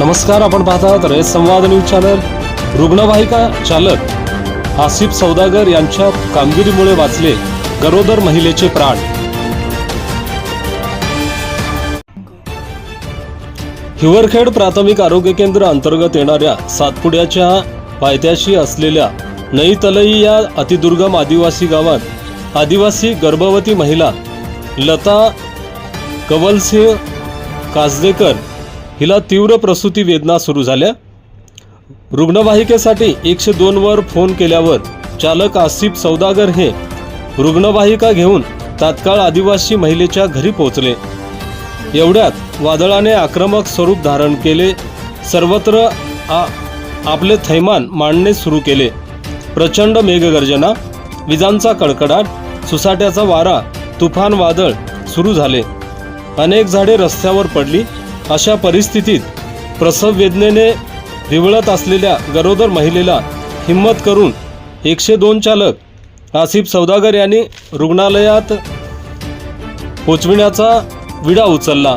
नमस्कार, आपण पाहतात रेस संवाद न्यूज चॅनल। रुग्णवाहिका चालक आसिफ सौदागर यांच्या कामगिरीमुळे वाचले गरोदर महिलेचे प्राण। हिवरखेड प्राथमिक आरोग्य केंद्र अंतर्गत येणाऱ्या सातपुड्याच्या पायथ्याशी असलेल्या नईतलई या अतिदुर्गम आदिवासी गावात आदिवासी गर्भवती महिला लता कवलसिंह काजदेकर हिला तीव्र प्रसूती वेदना सुरू झाल्या। रुग्णवाहिकेसाठी 102 वर फोन केल्यावर चालक आसिफ सौदागर हे रुग्णवाहिका घेऊन तात्काळ आदिवासी महिलेच्या घरी पोहोचले। एवढ्यात वादळाने आक्रमक स्वरूप धारण केले। सर्वत्र आपले थैमान मांडणे सुरू केले। प्रचंड मेघगर्जना, विजांचा कडकडाट, सुसाट्याचा वारा, तुफान वादळ सुरू झाले। अनेक झाडे रस्त्यावर पडली। अशा परिस्थितीत प्रसव वेदनेने विवळत असलेल्या गरोदर महिलेला हिम्मत करून 102 चालक आसिफ सौदागर यांनी रुग्णालयात पोचविण्याचा विडा उचलला।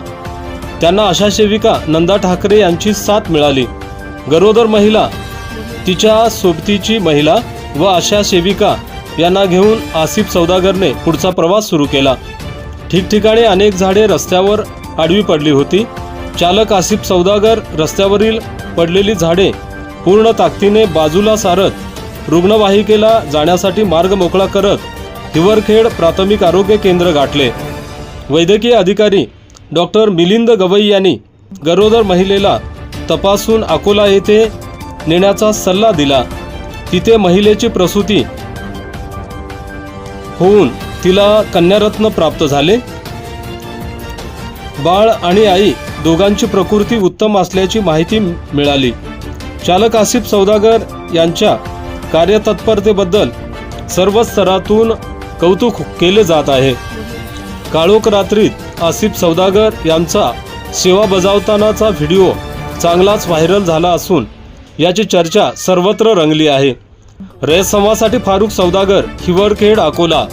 त्यांना आशा सेविका नंदा ठाकरे यांची साथ मिळाली। गरोदर महिला, तिच्या सोबतीची महिला व आशा सेविका यांना घेऊन आसिफ सौदागरने पुढचा प्रवास सुरू केला। ठिकठिकाणी अनेक झाडे रस्त्यावर आडवी पडली होती। चालक आसिफ सौदागर रस्त्यावरील पडलेली झाडे पूर्ण ताकदीने बाजूला सारत रुग्णवाहिकेला जाण्यासाठी मार्ग मोकळा करत हिवरखेड प्राथमिक आरोग्य केंद्र गाठले। वैद्यकीय अधिकारी डॉक्टर मिलिंद गवई यांनी गरोदर महिलेला तपासून अकोला येथे नेण्याचा सल्ला दिला। तिथे महिलेची प्रसूती होऊन तिला कन्यारत्न प्राप्त झाले। बाळ आणि आई दोघांची प्रकृती उत्तम असल्याची माहिती मिळाली। चालक आसिफ सौदागर यांच्या कार्यतत्परतेबद्दल सर्व स्तरातून कौतुक केले जात आहे। काळोख रात्रीत आसिफ सौदागर यांचा सेवा बजावतानाचा व्हिडिओ चांगलाच व्हायरल झाला असून याची चर्चा सर्वत्र रंगली आहे। रेस संवादसाठी फारुख सौदागर, हिवरखेड, अकोला।